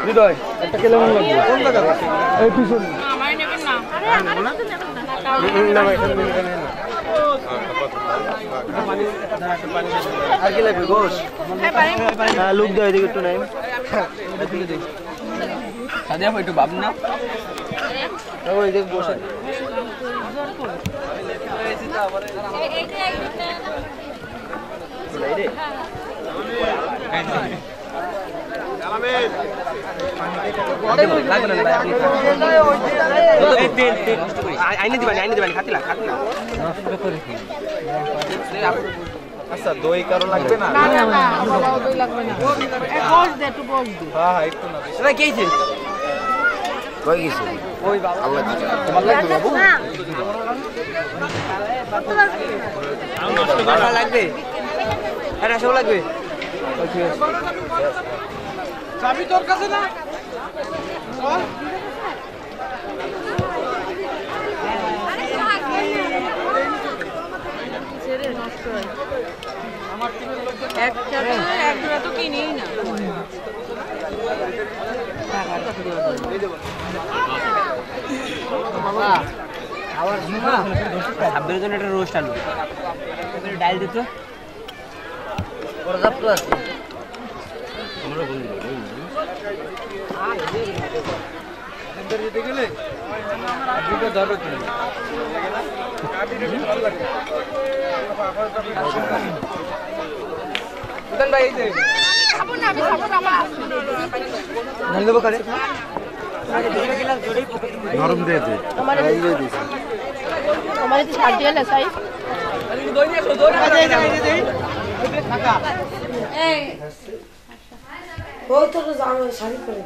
হৃদয় একটা কেলে মন লাগবে কোন জায়গা এই পিছন আমার নেবেন না আর কি লাগবে গোশ হ্যাঁ লুক দাও এদিকে একটু নাই সাদিয়া একটু ভাব না ওই দেখ বসে আচ্ছা দই কারো লাগবে না দই লাগবে না বস দে একটু বস দে হ্যাঁ একটু না এটা কি হইছে কই গেছে ওই বাবা আল্লাহ তোমার লাগবে বাবু কত লাগবে এটা সব লাগবে চাবি তোর কাছে না একটা তো কিনেই না ছাব্বিশ জন একটা রোস্ট আলু ডাল দিত পর্যাপ্ত আছে দিতে গেলে দুটো ধরো ভাই এই যে দেবো করে নরম দিয়ে দে আমার শার্ট দিয়ে সাইজ ওই তো জানো শাড়ি পরে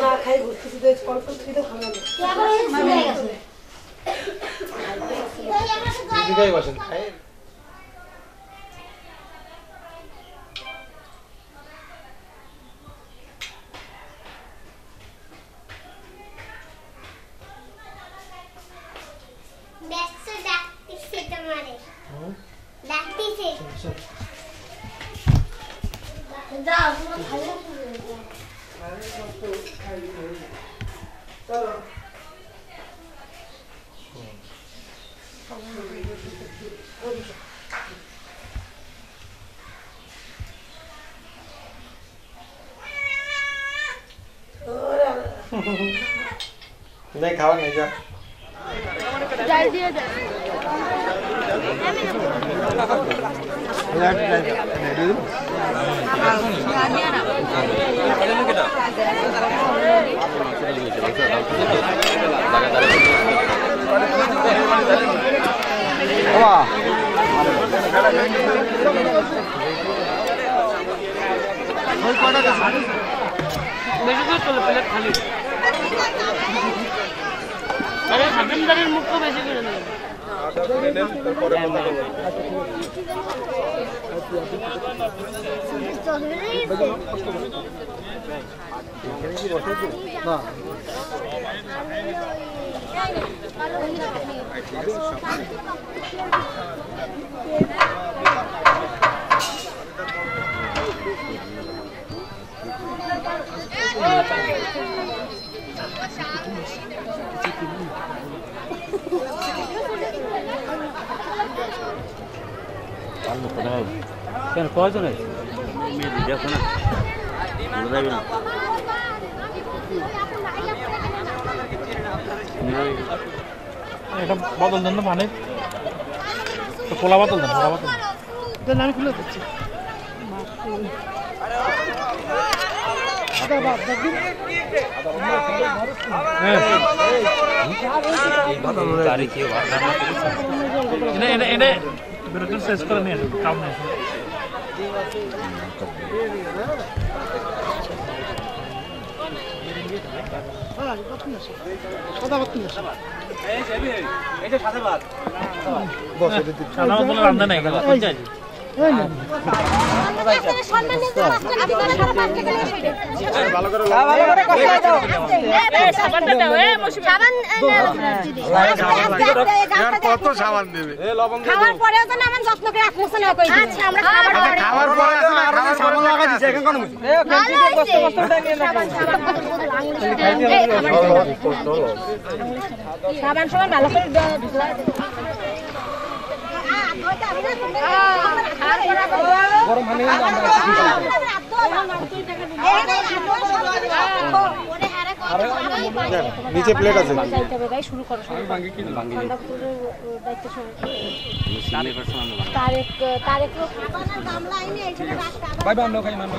না খাই ঘুরতে তো খাওয়া नहीं खावा नहीं जा डाल दिया जाए খালি আরে খাদিমদারের মুখও বেশি করে দেন কেন কয়জন আছে দেখো না যাবে না এটা বদল দেন না মানে খোলা বদল দেন খোলা বদল দেন আমি খুলে দিচ্ছি বিরোধী শেষ করে নিয়ে কাম নেই সাদা ভাত বলে রান্না নাই কত সাবান দেবে খাওয়ার পরে তো না আমার যত্ন করে রাখবো না কই আচ্ছা আমরা খাওয়ার পরে সাবান লাগা দিছে এখন কোন সাবান সাবান ভালো করে ঢুকলা গরম পানি নিচে প্লেট আছে শুরু করো ভাই ভাই আমরা খাই মান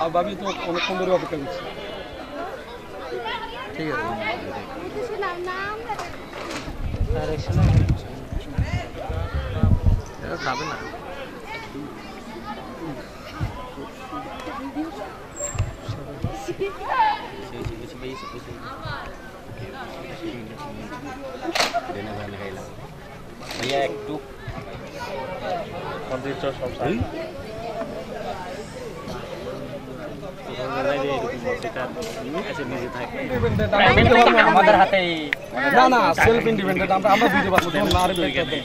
আর ভাবি তো অনেকক্ষণ ধরে অপেক্ষা করছি ঠিক আছে খাবে না भैया एक टू আমাদের হাতে না না সেলফ ইন্ডিপেন্ডেন্ট আমরা দিতে পারবো তখন না আরে দেন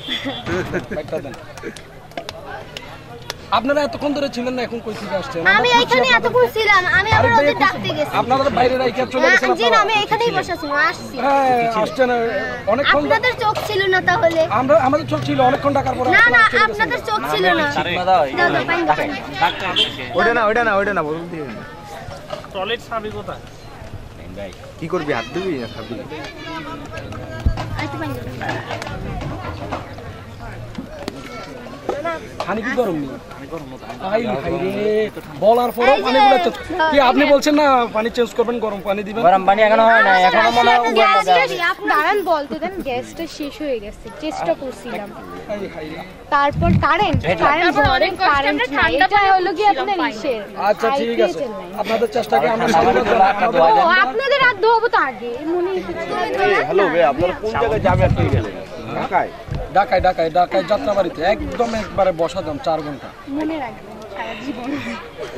আপনারা এতক্ষণ ধরে ছিলেন না এখন কই থেকে আসছেন আমি এইখানে এতক্ষণ ছিলাম আমি আবার ওদের ডাকতে গেছি আপনারা বাইরে রাইখা চলে গেছেন জি না আমি এখানেই বসেছিলাম আসছি হ্যাঁ আসছেন অনেকক্ষণ আপনাদের চোখ ছিল না তাহলে আমরা আমাদের চোখ ছিল অনেকক্ষণ ডাকার পর না না আপনাদের চোখ ছিল না ওইটা না বলুন দিন টয়লেট সাবি কোথায় ভাই কি করবি হাত দিবি না খাবি আইতে পারি পানি কি গরম নেই বলার পর পানিগুলো কি আপনি বলছেন না পানি চেঞ্জ করবেন গরম পানি দিবেন গরম পানি এখনো হয় না এখনো মনে হয় দাঁড়ান বলতে দেন গ্যাসটা শেষ হয়ে গেছে চেষ্টা করছিলাম তারপর কারেন্ট নাই এটা হলো কি আপনার ইসের আচ্ছা ঠিক আছে আপনাদের চেষ্টাকে আমরা আপনাদের হাত ধোবো তো আগে মনে হ্যালো ভাই আপনারা কোন জায়গায় যাবেন আপনি গেলেন ঢাকায় যাত্রাবাড়িতে একদম একবারে বসা দাম 4 ঘন্টা মনে রাখবেন সারা জীবন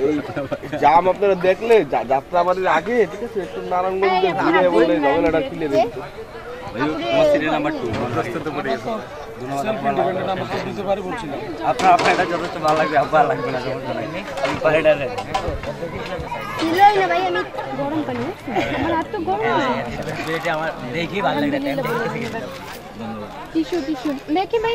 এই জাম আপনারা দেখলে যাত্রাবাড়ির আগে ঠিক আছে একটু নারায়ণগঞ্জে ঘুরে বলে ঝামেলাটা ক্লিয়ার হয়ে যাবে ভাই আমার সিরিয়াল নাম্বার 2 রাস্তাতে পড়ে গেছে সেলফ ইন্ডিপেন্ডেন্ট আমরা তো দিতে পারি বলছিলাম আপনার এটা যথেষ্ট ভালো লাগবে আবার লাগবে না সমস্যা নাই আমি পারেডা রে ছিলই না ভাই আমি গরম পানি আমার হাত তো গরম এটা আমার দেখি ভালো লাগে টাইম দেখে টিস্যু দেখি ভাই